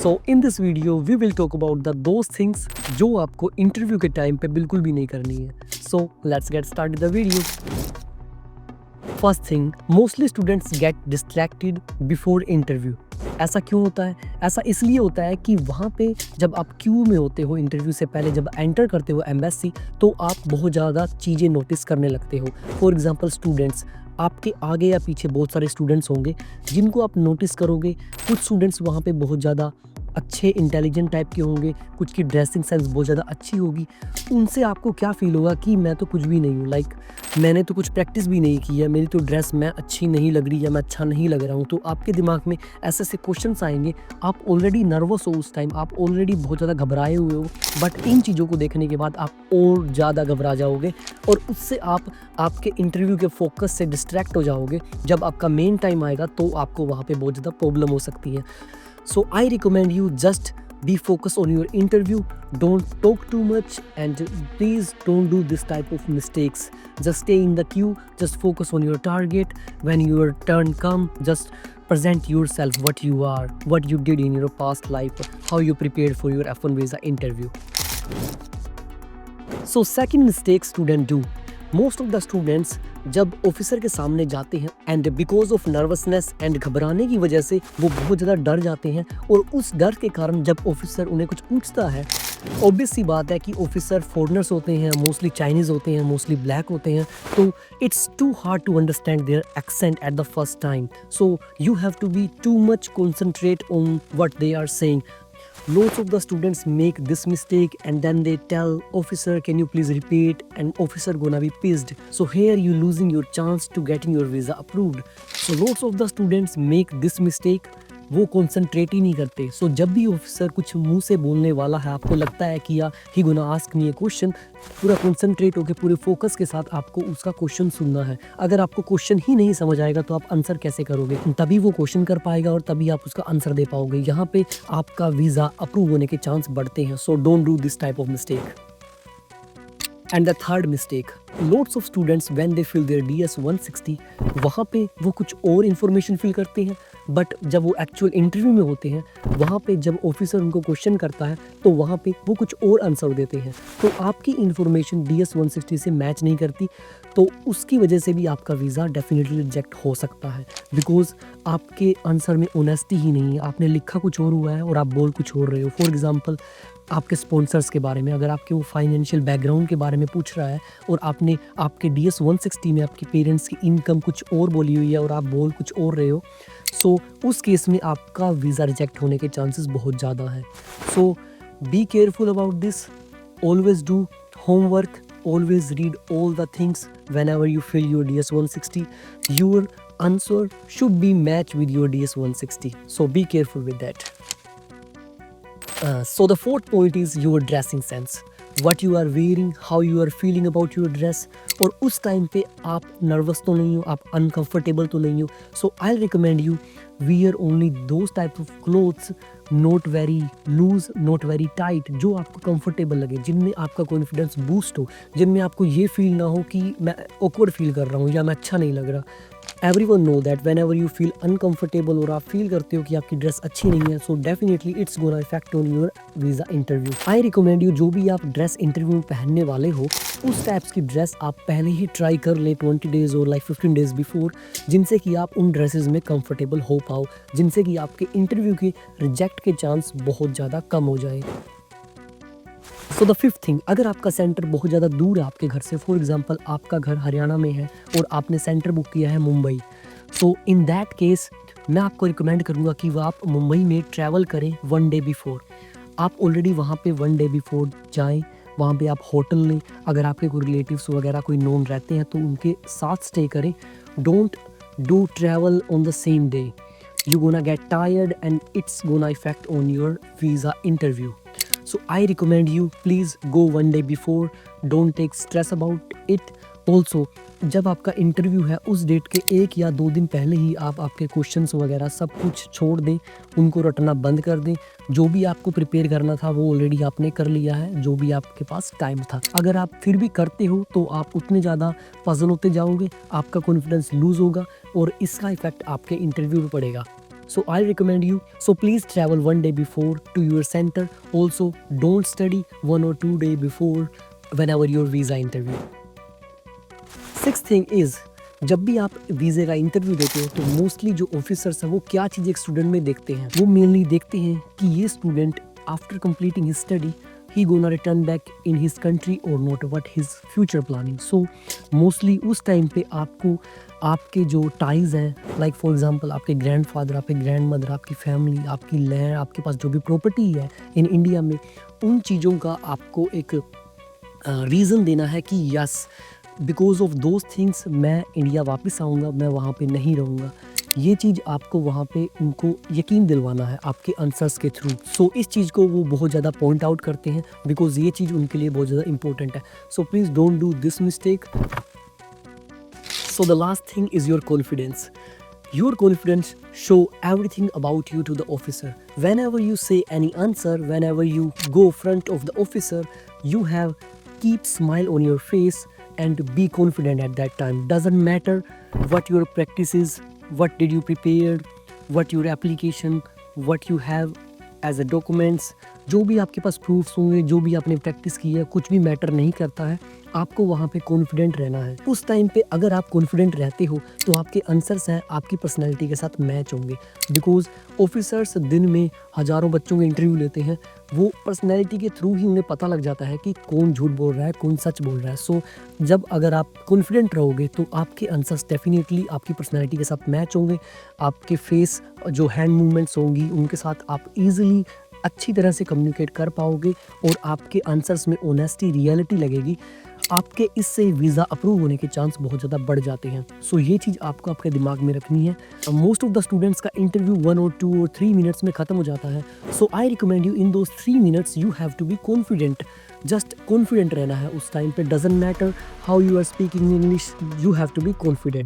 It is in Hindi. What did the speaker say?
So in this video we will talk about the those things जो आपको इंटरव्यू के टाइम पे बिल्कुल भी नहीं करनी है. So let's get start the video. First thing, mostly students get distracted before interview. ऐसा क्यों होता है? ऐसा इसलिए होता है कि वहाँ पे जब आप क्यू में होते हो इंटरव्यू से पहले, जब एंटर करते हो एम्बेसी, तो आप बहुत ज़्यादा चीज़ें नोटिस करने लगते हो. फॉर एग्जांपल स्टूडेंट्स, आपके आगे या पीछे बहुत सारे स्टूडेंट्स होंगे जिनको आप नोटिस करोगे. कुछ स्टूडेंट्स वहाँ पे बहुत ज़्यादा अच्छे इंटेलिजेंट टाइप के होंगे, कुछ की ड्रेसिंग सेंस बहुत ज़्यादा अच्छी होगी. उनसे आपको क्या फ़ील होगा कि मैं तो कुछ भी नहीं हूँ, लाइक मैंने तो कुछ प्रैक्टिस भी नहीं की है, मेरी तो ड्रेस मैं अच्छी नहीं लग रही या मैं अच्छा नहीं लग रहा हूँ. तो आपके दिमाग में ऐसे ऐसे क्वेश्चंस आएंगे. आप ऑलरेडी नर्वस हो उस टाइम, आप ऑलरेडी बहुत ज़्यादा घबराए हुए हो, बट इन चीज़ों को देखने के बाद आप और ज़्यादा घबरा जाओगे और उससे आप आपके इंटरव्यू के फोकस से डिस्ट्रैक्ट हो जाओगे. जब आपका मेन टाइम आएगा तो आपको वहाँ पे बहुत ज़्यादा प्रॉब्लम हो सकती है. So I recommend you just be focused on your interview. Don't talk too much and please don't do this type of mistakes. Just stay in the queue. Just focus on your target. When your turn come, just present yourself, what you are, what you did in your past life, how you prepared for your F1 visa interview. So second mistake student do. Most of the students जब ऑफिसर के सामने जाते हैं and because of nervousness and घबराने की वजह से वो बहुत ज़्यादा डर जाते हैं. और उस डर के कारण जब ऑफिसर उन्हें कुछ पूछता है, ऑब्वियस सी बात है कि ऑफिसर फॉरेनर्स होते हैं, मोस्टली चाइनीज़ होते हैं, मोस्टली ब्लैक होते हैं, तो it's too hard to understand their accent at the first time. So you have to be too much concentrate on what they are saying. Lots of the students make this mistake and then they tell officer, can you please repeat, and officer gonna be pissed. So here you losing your chance to getting your visa approved. So lots of the students make this mistake. वो कॉन्सेंट्रेट ही नहीं करते. सो जब भी ऑफिसर कुछ मुंह से बोलने वाला है, आपको लगता है कि ही गोना आस्क मी ए क्वेश्चन, पूरा कॉन्सेंट्रेट होकर पूरे फोकस के साथ आपको उसका क्वेश्चन सुनना है. अगर आपको क्वेश्चन ही नहीं समझ आएगा तो आप आंसर कैसे करोगे? तभी वो क्वेश्चन कर पाएगा और तभी आप उसका आंसर दे पाओगे. यहाँ पे आपका वीज़ा अप्रूव होने के चांस बढ़ते हैं. So don't do this type of mistake. And the third mistake, lots of students when they fill their DS 160, वहाँ पे वो कुछ और इन्फॉर्मेशन फिल करते हैं, बट जब वो एक्चुअल इंटरव्यू में होते हैं, वहाँ पे जब ऑफिसर उनको क्वेश्चन करता है तो वहाँ पे वो कुछ और आंसर देते हैं. तो आपकी इन्फॉर्मेशन DS 160 से मैच नहीं करती, तो उसकी वजह से भी आपका वीज़ा डेफिनेटली रिजेक्ट हो सकता है. बिकॉज आपके आंसर में ऑनेस्टी ही नहीं है, आपने लिखा कुछ और हुआ है और आप बोल कुछ और रहे हो. फॉर एग्जाम्पल, आपके स्पॉन्सर्स के बारे में, अगर आपके वो फाइनेंशियल बैकग्राउंड के बारे में पूछ रहा है और आपने आपके DS 160 में आपके पेरेंट्स की इनकम कुछ और बोली हुई है और आप बोल कुछ और रहे हो, सो उस केस में आपका वीज़ा रिजेक्ट होने के चांसेस बहुत ज़्यादा है. So be careful about this. Always do homework. Always read all the things whenever you fill your DS 160. Your answer should be matched with your DS 160. So be careful with that. So the fourth point is your dressing sense. What you are wearing, how you are feeling about your dress. और उस टाइम पे आप नर्वस तो नहीं हो, आप अनकंफर्टेबल तो नहीं हो. So I'll recommend you wear only those type of clothes, not very loose, not very tight, जो आपको कंफर्टेबल लगे, जिनमें आपका कॉन्फिडेंस बूस्ट हो, जिनमें आपको ये फील ना हो कि मैं ऑकवर्ड फील कर रहा हूँ या मैं अच्छा नहीं लग रहा. Everyone know that whenever you feel uncomfortable और आप फील करते हो कि आपकी ड्रेस अच्छी नहीं है, so definitely it's gonna affect on your visa interview. I recommend you, जो भी आप ड्रेस इंटरव्यू में पहनने वाले हो, उस टाइप्स की ड्रेस आप पहले ही ट्राई कर लें 20 डेज़ और लाइक 15 डेज़ बिफोर, जिनसे कि आप उन ड्रेसेस में कंफर्टेबल हो पाओ, जिनसे कि आपके इंटरव्यू के रिजेक्ट के चांस बहुत ज़्यादा कम हो जाए. सो द फिफ्थ थिंग, अगर आपका सेंटर बहुत ज़्यादा दूर है आपके घर से, फॉर एग्जांपल आपका घर हरियाणा में है और आपने सेंटर बुक किया है मुंबई, सो इन दैट केस मैं आपको रिकमेंड करूँगा कि आप मुंबई में ट्रैवल करें 1 डे बिफोर. आप ऑलरेडी वहाँ पे 1 डे बिफोर जाएँ, वहाँ पे आप होटल लें. अगर आपके कोई रिलेटिव्स वगैरह कोई नोन रहते हैं तो उनके साथ स्टे करें. Don't do travel on the same day. You gonna get tired and it's gonna effect on your visa interview. So I recommend you, please go 1 day before. Don't take stress about it. Also, जब आपका इंटरव्यू है उस डेट के 1 या 2 दिन पहले ही आप आपके क्वेश्चंस वगैरह सब कुछ छोड़ दें, उनको रटना बंद कर दें. जो भी आपको प्रिपेयर करना था वो ऑलरेडी आपने कर लिया है, जो भी आपके पास टाइम था. अगर आप फिर भी करते हो तो आप उतने ज़्यादा पजल होते जाओगे, आपका कॉन्फिडेंस लूज़ होगा और इसका इफेक्ट आपके इंटरव्यू पे पड़ेगा. So I recommend you, so please travel 1 day before to your center. Also don't study 1 or 2 day before whenever your visa interview. Sixth thing is, जब भी आप वीज़े का इंटरव्यू देते हो तो मोस्टली जो ऑफिसर्स हैं वो क्या चीज़ एक स्टूडेंट में देखते हैं, वो मेनली देखते हैं कि ये student after completing his study he gonna return back in his country और not, what his future planning. So mostly उस टाइम पे आपको आपके जो टाइज हैं, लाइक फॉर एग्जांपल आपके ग्रैंडफादर, आपके ग्रैंडमदर, आपकी फैमिली, आपकी लैंड, आपके पास जो भी प्रॉपर्टी है इन इंडिया में, उन चीज़ों का आपको एक रीज़न देना है कि yes because of those things मैं इंडिया वापस आऊँगा, मैं वहाँ पे नहीं रहूँगा. ये चीज़ आपको वहाँ पे उनको यकीन दिलवाना है आपके आंसर्स के थ्रू. सो इस चीज़ को वो बहुत ज़्यादा पॉइंट आउट करते हैं बिकॉज ये चीज़ उनके लिए बहुत ज़्यादा इंपॉर्टेंट है. So please don't do this mistake. So the last thing is your confidence. Your confidence show everything about you to the officer. Whenever you say any answer, whenever you go front of the officer, you have keep smile on your face and be confident at that time. Doesn't matter what your practice is, what did you prepare, what your application, what you have as a documents, जो भी आपके पास प्रूफ्स होंगे, जो भी आपने प्रैक्टिस की है, कुछ भी मैटर नहीं करता है. आपको वहाँ पे कॉन्फिडेंट रहना है. उस टाइम पे अगर आप कॉन्फिडेंट रहते हो तो आपके आंसर्स हैं आपकी पर्सनैलिटी के साथ मैच होंगे. बिकॉज ऑफिसर्स दिन में हज़ारों बच्चों के इंटरव्यू लेते हैं, वो पर्सनैलिटी के थ्रू ही उन्हें पता लग जाता है कि कौन झूठ बोल रहा है, कौन सच बोल रहा है. सो जब अगर आप कॉन्फिडेंट रहोगे तो आपके आंसर्स डेफिनेटली आपकी पर्सनैलिटी के साथ मैच होंगे. आपके फेस जो हैंड मूवमेंट्स होंगी उनके साथ आप ईजिली अच्छी तरह से कम्युनिकेट कर पाओगे और आपके आंसर्स में ऑनेस्टी, रियलिटी लगेगी. आपके इससे वीज़ा अप्रूव होने के चांस बहुत ज़्यादा बढ़ जाते हैं. सो ये चीज़ आपको आपके दिमाग में रखनी है. मोस्ट ऑफ द स्टूडेंट्स का इंटरव्यू 1 और 2 और 3 मिनट्स में ख़त्म हो जाता है. So I recommend you in those 3 minutes you have to be confident. Just confident रहना है उस टाइम पे. Doesn't matter how you are speaking English, you have to be confident.